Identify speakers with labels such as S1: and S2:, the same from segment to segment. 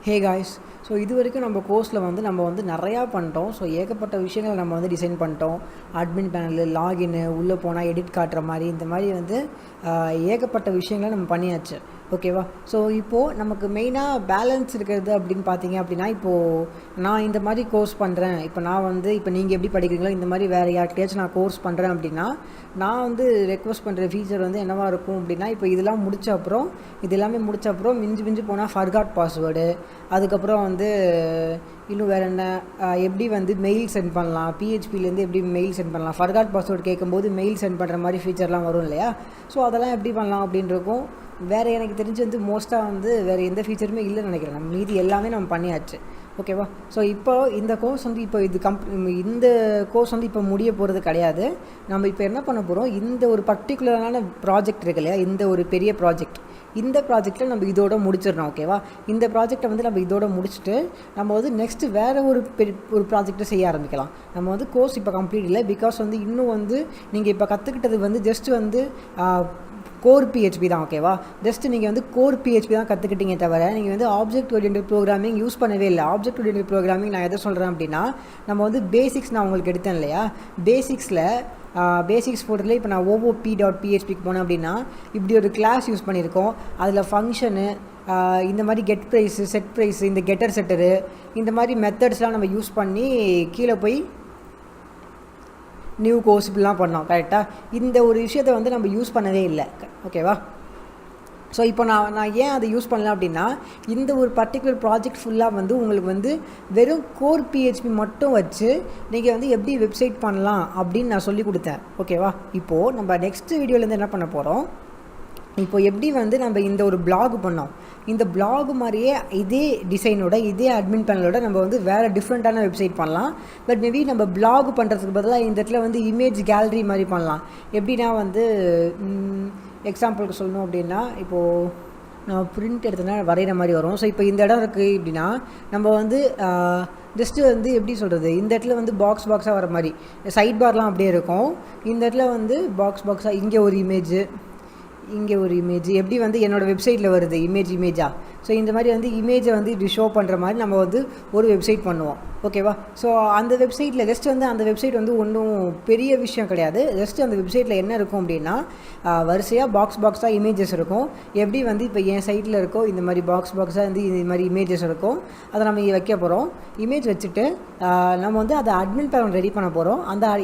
S1: Hey guys, so இது வரைக்கும் நம்ம கோர்ஸில் நம்ம நிறையா பண்ணிட்டோம். ஸோ ஏகப்பட்ட விஷயங்களை நம்ம டிசைன் பண்ணிட்டோம். அட்மின் பேனலு, லாகின்னு, உள்ளே போனால் எடிட் காட்டுற மாதிரி, இந்த மாதிரி ஏகப்பட்ட விஷயங்களை நம்ம பண்ணியாச்சு. ஓகேவா? ஸோ இப்போது நமக்கு மெயினாக பேலன்ஸ் இருக்கிறது அப்படின்னு பார்த்தீங்க அப்படின்னா, இப்போது நான் இந்த மாதிரி கோர்ஸ் பண்ணுறேன். இப்போ நான் இப்போ நீங்கள் எப்படி படிக்கிறீங்களோ இந்த மாதிரி வேறு யார்கிட்டயாச்சும் நான் கோர்ஸ் பண்ணுறேன் அப்படின்னா, நான் ரெக்வஸ்ட் பண்ணுற ஃபீச்சர் என்னவாக இருக்கும் அப்படின்னா, இப்போ இதெல்லாம் முடித்த அப்புறம் இது எல்லாமே முடித்த அப்புறம் மிஞ்சி போனால் ஃபர்காட் பாஸ்வேர்டு, அதுக்கப்புறம் இன்னும் வேறு என்ன, எப்படி மெயில் சென்ட் பண்ணலாம், பிஹெச்பிலேருந்து எப்படி மெயில் சென்ட் பண்ணலாம், ஃபர்காட் பாஸ்வேர்டு கேட்கும்போது மெயில் சென்ட் பண்ணுற மாதிரி ஃபீச்சர்லாம் வரும் இல்லையா? ஸோ அதெல்லாம் எப்படி பண்ணலாம் அப்படின்றக்கும் வேறு எனக்கு தெரிஞ்சு மோஸ்ட்டாக வேறு எந்த ஃபீச்சருமே இல்லைன்னு நினைக்கிறேன். நம்ம மீதி எல்லாமே நம்ம பண்ணியாச்சு. ஓகேவா? ஸோ இப்போ இந்த கோர்ஸ் இப்போ இந்த கோர்ஸ் இப்போ முடிய போகிறது கிடையாது. நம்ம இப்போ என்ன பண்ண போகிறோம், இந்த ஒரு பர்டிகுலரான ப்ராஜெக்ட் இருக்கு இல்லையா, இந்த ஒரு பெரிய ப்ராஜெக்ட், இந்த ப்ராஜெக்டில் நம்ம இதோட முடிச்சிடணும். ஓகேவா? இந்த ப்ராஜெக்டை நம்ம இதோட முடிச்சுட்டு நம்ம நெக்ஸ்ட்டு வேறு ஒரு ப்ராஜெக்டை செய்ய ஆரம்பிக்கலாம். நம்ம கோர்ஸ் இப்போ கம்ப்ளீட் இல்லை. பிகாஸ் இன்னும் நீங்கள் இப்போ கற்றுக்கிட்டது ஜஸ்ட் கோர் பிஹெச்பி தான். ஓகேவா? ஜஸ்ட் நீங்கள் கோர் பிஹெச்பி தான் கற்றுக்கிட்டீங்க தவிர நீங்கள் ஆப்ஜெக்ட் ஓரியன்டட் ப்ரோக்ராமிங் யூஸ் பண்ணவே இல்லை. ஆப்ஜெக்ட் ஓரியன்டட் ப்ரோக்ராமிங் நான் எதை சொல்கிறேன் அப்படின்னா, நம்ம பேசிக்ஸ் நான் உங்களுக்கு எடுத்தேன் இல்லையா, பேசிக்ஸ் போடுறதுல இப்போ நான் OOP.phpக்கு போனேன் அப்படின்னா இப்படி ஒரு கிளாஸ் யூஸ் பண்ணியிருக்கோம். அதில் ஃபங்க்ஷனு, இந்த மாதிரி கெட் ப்ரைஸு, செட் ப்ரைஸு, இந்த கெட்டர் செட்டரு, இந்த மாதிரி மெத்தட்ஸ்லாம் நம்ம யூஸ் பண்ணி கீழே போய் நியூ கோர்ஸ் இப்படிலாம் பண்ணோம். கரெக்டாக? இந்த ஒரு விஷயத்தை நம்ம யூஸ் பண்ணவே இல்லை. ஓகேவா? ஸோ இப்போ நான் ஏன் அதை யூஸ் பண்ணல அப்படின்னா, இந்த ஒரு பர்டிகுலர் ப்ராஜெக்ட் ஃபுல்லாக உங்களுக்கு வெறும் கோர் பிஹெச்பி மட்டும் வச்சு நீங்கள் எப்படி வெப்சைட் பண்ணலாம் அப்படின்னு நான் சொல்லி கொடுத்தேன். ஓகேவா? இப்போது நம்ம நெக்ஸ்ட் வீடியோலேருந்து என்ன பண்ண போகிறோம், இப்போ எப்படி நம்ம இந்த ஒரு பிளாக் பண்ணோம், இந்த பிளாக் மாதிரியே இதே டிசைனோட, இதே அட்மின் பேனலோட நம்ம வேறு டிஃப்ரெண்ட்டான வெப்சைட் பண்ணலாம். பட் மேபி நம்ம பிளாக் பண்ணுறதுக்கு பதிலாக இந்த இடத்துல இமேஜ் கேலரி மாதிரி பண்ணலாம். எப்படின்னா எக்ஸாம்பிளுக்கு சொல்லணும் அப்படின்னா, இப்போது நான் பிரிண்ட் எடுத்தோன்னா வரைகிற மாதிரி வரும். ஸோ இப்போ இந்த இடம் இருக்குது அப்படின்னா நம்ம ஜஸ்ட்டு எப்படி சொல்கிறது, இந்த இடத்துல பாக்ஸாக வர மாதிரி சைட் பார்லாம் அப்படியே இருக்கும். இந்த இடத்துல பாக்ஸாக இங்கே ஒரு இமேஜு, இங்கே ஒரு இமேஜ் எப்படி என்னோடய வெப்சைட்டில் வருது இமேஜாக. ஸோ இந்த மாதிரி இமேஜை இப்படி ஷோ பண்ணுற மாதிரி நம்ம ஒரு வெப்சைட் பண்ணுவோம். ஓகேவா? ஸோ அந்த வெப்சைட்டில் ஜஸ்ட் அந்த வெப்சைட் ஒன்றும் பெரிய விஷயம் கிடையாது. ஜஸ்ட் அந்த வெப்சைட்டில் என்ன இருக்கும் அப்படின்னா, வரிசையாக பாக்ஸாக இமேஜஸ் இருக்கும். எப்படி இப்போ என் சைட்டில் இருக்கோ இந்த மாதிரி பாக்ஸாக இந்த மாதிரி இமேஜஸ் இருக்கும். அதை நம்ம வைக்க போகிறோம். இமேஜ் வச்சுட்டு நம்ம அதை அட்மின் பேனல் ரெடி பண்ண போகிறோம்.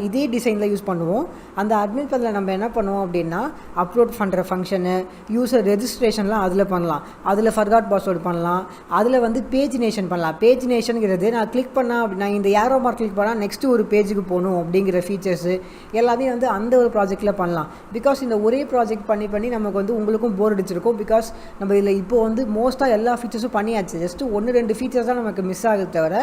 S1: இதே டிசைனில் யூஸ் பண்ணுவோம். அந்த அட்மின் பேனலில் நம்ம என்ன பண்ணுவோம் அப்படின்னா, அப்லோட் பண்ணுற ஃபங்க்ஷனு, யூசர் ரெஜிஸ்ட்ரேஷன்லாம் அதில் பண்ணலாம். அதில் ஃபர்காட் பாஸ்வேர்டு பண்ணலாம். அதில் பேஜினேஷன் பண்ணலாம். பேஜினேஷனுங்கிறது நான் கிளிக் பண்ணால் நான் இந்த ஏரோ மார்க் கிளிக் பண்ணால் நெக்ஸ்ட்டு ஒரு பேஜுக்கு போகணும் அப்படிங்கிற ஃபீச்சர்ஸு எல்லாமே அந்த ஒரு ப்ராஜெக்டில் பண்ணலாம். பிகாஸ் இந்த ஒரே ப்ராஜெக்ட் பண்ணி நமக்கு உங்களுக்கும் போர் அடிச்சிருக்கும். பிகாஸ் நம்ம இதில் இப்போது மோஸ்ட்டாக எல்லா ஃபீச்சர்ஸும் பண்ணியாச்சு. ஜஸ்ட்டு 1-2 ஃபீச்சர்ஸ் தான் நமக்கு மிஸ் ஆகுது தவிர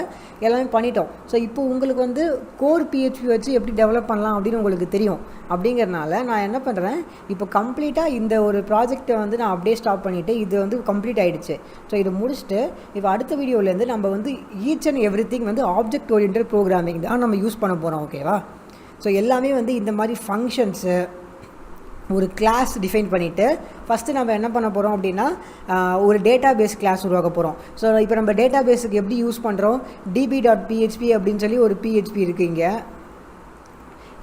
S1: எல்லாமே பண்ணிட்டோம். ஸோ இப்போ உங்களுக்கு கோர் பிஹெச்பி வச்சு எப்படி டெவலப் பண்ணலாம் அப்படின்னு உங்களுக்கு தெரியும். அப்படிங்கிறனால நான் என்ன பண்ணுறேன், இப்போ கம்ப்ளீட்டாக இந்த ஒரு ப்ராஜெக்டை நான் அப்படியே ஸ்டாப் பண்ணிவிட்டு இது கம்ப்ளீட் ஆகிடுச்சு. ஸோ இதை முடிச்சுட்டு இப்போ அடுத்த வீடியோலேருந்து நம்ம each and every thing object oriented programming தான் நம்ம யூஸ் பண்ண போகிறோம். ஓகேவா? ஸோ எல்லாமே இந்த மாதிரி ஃபங்க்ஷன்ஸு, ஒரு கிளாஸ் டிஃபைன் பண்ணிவிட்டு ஃபஸ்ட்டு நம்ம என்ன பண்ண போகிறோம் அப்படின்னா, ஒரு டேட்டா பேஸ் கிளாஸ் உருவாக்க போகிறோம். ஸோ இப்போ நம்ம டேட்டா பேஸுக்கு எப்படி யூஸ் பண்ணுறோம், db.php அப்படின்னு சொல்லி ஒரு PHP இருக்குது இங்கே.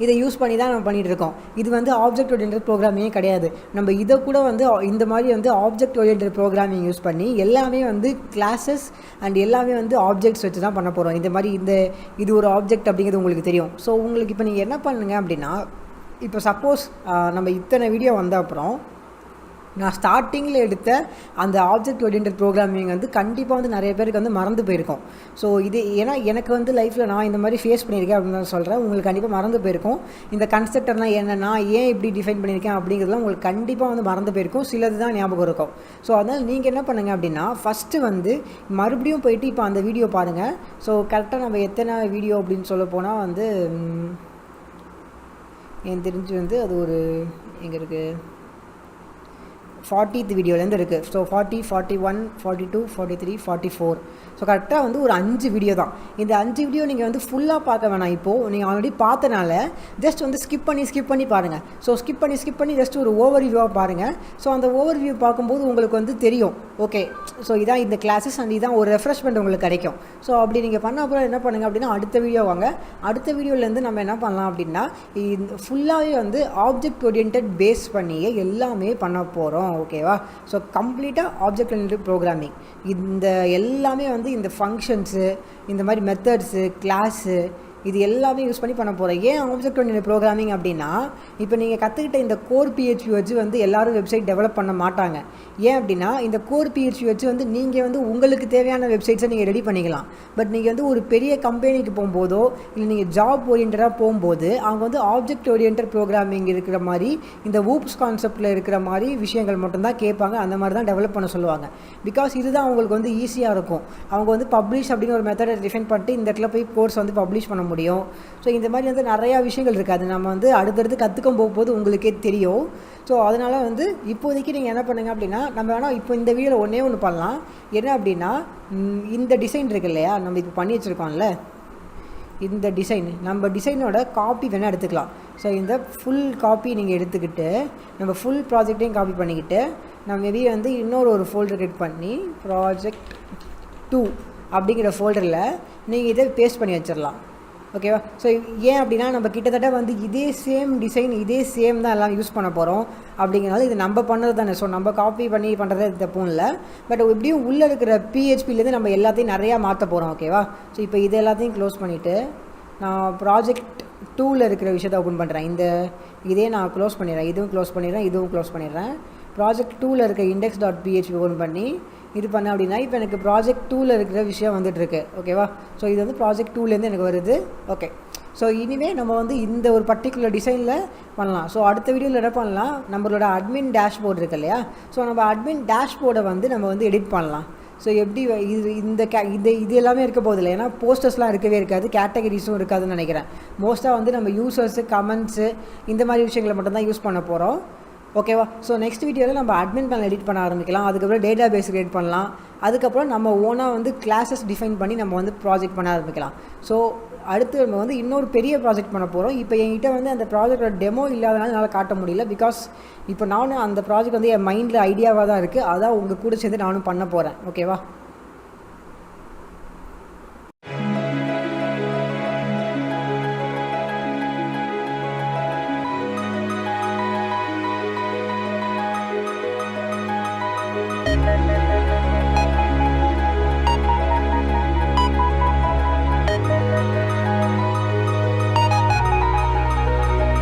S1: இதை யூஸ் பண்ணி தான் நம்ம பண்ணிகிட்டு இருக்கோம். இது ஆப்ஜெக்ட் ஓரியன்டட் ப்ரோக்ராமிங்கே கிடையாது. நம்ம இதை கூட இந்த மாதிரி ஆப்ஜெக்ட் ஓரியன்டட் ப்ரோக்ராமிங் யூஸ் பண்ணி எல்லாமே கிளாஸஸ் அண்ட் எல்லாமே ஆப்ஜெக்ட்ஸ் வச்சு தான் பண்ண போகிறோம். இந்த மாதிரி இது ஒரு ஆப்ஜெக்ட் அப்படிங்கிறது உங்களுக்கு தெரியும். ஸோ உங்களுக்கு இப்போ நீங்கள் என்ன பண்ணுங்க அப்படின்னா, இப்போ சப்போஸ் நம்ம இத்தனை வீடியோ வந்த அப்புறம் நான் ஸ்டார்டிங்கில் எடுத்த அந்த ஆப்ஜெக்ட் ஓரியன்டட் ப்ரோக்ராமிங் கண்டிப்பாக நிறைய பேருக்கு மறந்து போயிருக்கோம். ஸோ இது ஏன்னா எனக்கு லைஃப்பில் நான் இந்த மாதிரி ஃபேஸ் பண்ணியிருக்கேன் அப்படின்னு நான் சொல்கிறேன். உங்களுக்கு கண்டிப்பாக மறந்து போயிருக்கும். இந்த கன்ஸ்ட்ரக்டர்லாம் என்ன, நான் ஏன் இப்படி டிஃபைன் பண்ணியிருக்கேன் அப்படிங்கிறதுலாம் உங்களுக்கு கண்டிப்பாக மறந்து போயிருக்கும். சிலது தான் ஞாபகம் இருக்கும். ஸோ அதனால் நீங்கள் என்ன பண்ணுங்கள் அப்படின்னா, ஃபஸ்ட்டு மறுபடியும் போயிட்டு இப்போ அந்த வீடியோ பாருங்கள். ஸோ கரெக்டாக நம்ம எத்தனை வீடியோ அப்படின்னு சொல்ல போனால் எனக்கு தெரிஞ்சு அது ஒரு எங்கே இருக்குது, 40th வீடியோலேருந்து இருக்குது. ஸோ 40, 41, 42, 43, 44. ஸோ கரெக்டாக வந்து ஒரு 5 வீடியோ தான். இந்த 5 வீடியோ நீங்கள் வந்து ஃபுல்லாக பார்க்க வேணாம். இப்போது நீங்கள் ஆல்ரெடி பார்த்தனால ஜஸ்ட் வந்து ஸ்கிப் பண்ணி பாருங்கள். ஸோ ஸ்கிப் பண்ணி ஜஸ்ட் ஒரு ஓவர் வியூவாக பாருங்கள். ஸோ அந்த ஓவர் வியூ பார்க்கும்போது உங்களுக்கு வந்து தெரியும், ஓகே ஸோ இதான் இந்த கிளாஸஸ் அண்ட் இதான் ஒரு ரெஃப்ரெஷ்மெண்ட் உங்களுக்கு கிடைக்கும். ஸோ அப்படி நீங்கள் பண்ண அப்புறம் என்ன பண்ணுங்கள் அப்படின்னா அடுத்த வீடியோ வாங்க. அடுத்த வீடியோலேருந்து நம்ம என்ன பண்ணலாம் அப்படின்னா ஃபுல்லாகவே வந்து ஆப்ஜெக்ட் ஓரியன்ட் பேஸ் பண்ணியே எல்லாமே பண்ண போகிறோம். ஓகேவா? ஸோ கம்ப்ளீட்டாக ஆப்ஜெக்ட் ஓரியன்ட் ப்ரோக்ராமிங், இந்த எல்லாமே வந்து இந்த ஃபங்க்ஷன்ஸு, இந்த மாதிரி மெத்தட்ஸு, கிளாஸு, இது எல்லாமே யூஸ் பண்ணி பண்ண போகிறேன். ஏன் ஆப்ஜெக்ட் ஓரியன்ட் ப்ரோக்ராமிங் அப்படின்னா இப்போ நீங்கள் கற்றுக்கிட்ட இந்த கோர் பிஹெச்பி வச்சு வந்து எல்லோரும் வெப்சைட் டெவலப் பண்ண மாட்டாங்க. ஏன் அப்படின்னா இந்த கோர் பிஹெச்பி வச்சு வந்து நீங்கள் வந்து உங்களுக்கு தேவையான வெப்சைட்ஸை நீங்கள் ரெடி பண்ணிக்கலாம். பட் நீங்கள் வந்து ஒரு பெரிய கம்பெனிக்கு போகும்போதோ இல்லை நீங்கள் ஜாப் ஓரியன்டாக போகும்போது அவங்க வந்து ஆப்ஜெக்ட் ஓரியன்ட் ப்ரோக்ராமிங் இருக்கிற மாதிரி இந்த வூப்ஸ் கான்செப்டில் இருக்கிற மாதிரி விஷயங்கள் மட்டும்தான் கேட்பாங்க. அந்த மாதிரி தான் டெவலப் பண்ண சொல்லுவாங்க. பிகாஸ் இதுதான் அவங்களுக்கு வந்து ஈஸியாக இருக்கும். அவங்க வந்து பப்ளிஷ் அப்படின்னு ஒரு மெத்தடை டிஃபைன் பண்ணிட்டு இந்த இடத்துல போய் கோர்ஸ் வந்து பப்ளிஷ் பண்ண முடியும். ஸோ இந்த மாதிரி வந்து நிறையா விஷயங்கள் இருக்குது. அது நம்ம வந்து அடுத்தடுத்து கற்றுக்கும் போகும்போது உங்களுக்கே தெரியும். ஸோ அதனால் வந்து இப்போதைக்கு நீங்கள் என்ன பண்ணுங்கள் அப்படின்னா நம்ம வேணால் இப்போ இந்த வீடியோவில் ஒன்று பண்ணலாம். என்ன அப்படின்னா இந்த டிசைன் இருக்குது இல்லையா, நம்ம இப்போ பண்ணி வச்சுருக்கோம்ல, இந்த டிசைன் நம்ம டிசைனோட காப்பி வேணால் எடுத்துக்கலாம். ஸோ இந்த ஃபுல் காப்பி நீங்கள் எடுத்துக்கிட்டு நம்ம ஃபுல் ப்ராஜெக்டையும் காப்பி பண்ணிக்கிட்டு நம்ம மேபி வந்து இன்னொரு ஃபோல்டர் கிரியேட் பண்ணி ப்ராஜெக்ட் 2 அப்படிங்கிற ஃபோல்டரில் நீங்கள் இதை பேஸ்ட் பண்ணி வச்சிடலாம். ஓகேவா? ஸோ ஏன் அப்படின்னா நம்ம கிட்டத்தட்ட வந்து இதே சேம் டிசைன் இதே சேம் தான் எல்லாம் யூஸ் பண்ண போகிறோம். அப்படிங்கிறனால இது நம்ம பண்ணுறது தானே. ஸோ நம்ம காப்பி பண்ணி பண்ணுறது தப்பும் இல்லை. பட் எப்படியும் உள்ளே இருக்கிற பிஹெச்பிலேருந்து நம்ம எல்லாத்தையும் நிறையா மாற்ற போகிறோம். ஓகேவா? ஸோ இப்போ இது எல்லாத்தையும் க்ளோஸ் பண்ணிவிட்டு நான் ப்ராஜெக்ட் 2ல் இருக்கிற விஷயத்தை ஓப்பன் பண்ணுறேன். இதே நான் க்ளோஸ் பண்ணிடுறேன். இதுவும் க்ளோஸ் பண்ணிடுறேன். ப்ராஜெக்ட் 2ல் இருக்க index.php ஓப்பன் பண்ணி இது பண்ண அப்படின்னா இப்போ எனக்கு ப்ராஜெக்ட் 2ல் இருக்கிற விஷயம் வந்துட்டுருக்கு. ஓகேவா? ஸோ இது வந்து ப்ராஜெக்ட் 2லேருந்து எனக்கு வருது. ஓகே, ஸோ இனிமேல் நம்ம வந்து இந்த ஒரு பர்டிகுலர் டிசைனில் பண்ணலாம். ஸோ அடுத்த வீடியோவில் என்ன பண்ணலாம், நம்மளோட அட்மின் டேஷ்போர்டு இருக்கு இல்லையா, ஸோ நம்ம அட்மின் டேஷ்போர்டை வந்து நம்ம வந்து எடிட் பண்ணலாம். ஸோ எப்படி இது எல்லாமே இருக்க போதில்லை. ஏன்னா போஸ்டர்ஸ்லாம் இருக்கவே இருக்காது, கேட்டகரிஸும் இருக்காதுன்னு நினைக்கிறேன். மோஸ்ட்டாக வந்து நம்ம யூசர்ஸு, கமெண்ட்ஸு, இந்த மாதிரி விஷயங்களை மட்டும்தான் யூஸ் பண்ண போகிறோம். ஓகேவா? ஸோ நெக்ஸ்ட் வீடியோவில் நம்ம அட்மின் பேனல் எடிட் பண்ண ஆரம்பிக்கலாம். அதுக்கப்புறம் டேட்டா பேஸ் கிரியேட் பண்ணலாம். அதுக்கப்புறம் நம்ம ஓனாக வந்து கிளாஸஸ் டிஃபைன் பண்ணி நம்ம வந்து ப்ராஜெக்ட் பண்ண ஆரம்பிக்கலாம். ஸோ அடுத்து நம்ம வந்து இன்னொரு பெரிய ப்ராஜெக்ட் பண்ண போகிறோம். இப்போ என்கிட்ட வந்து அந்த ப்ராஜெக்டோட டெமோ இல்லாதனால என்னால் காட்ட முடியல. பிகாஸ் இப்போ நானும் அந்த ப்ராஜெக்ட் வந்து என் மைண்டில் ஐடியாவாக தான் இருக்குது. அதான் உங்கள் கூட சேர்ந்து நானும் பண்ண போகிறேன். ஓகேவா?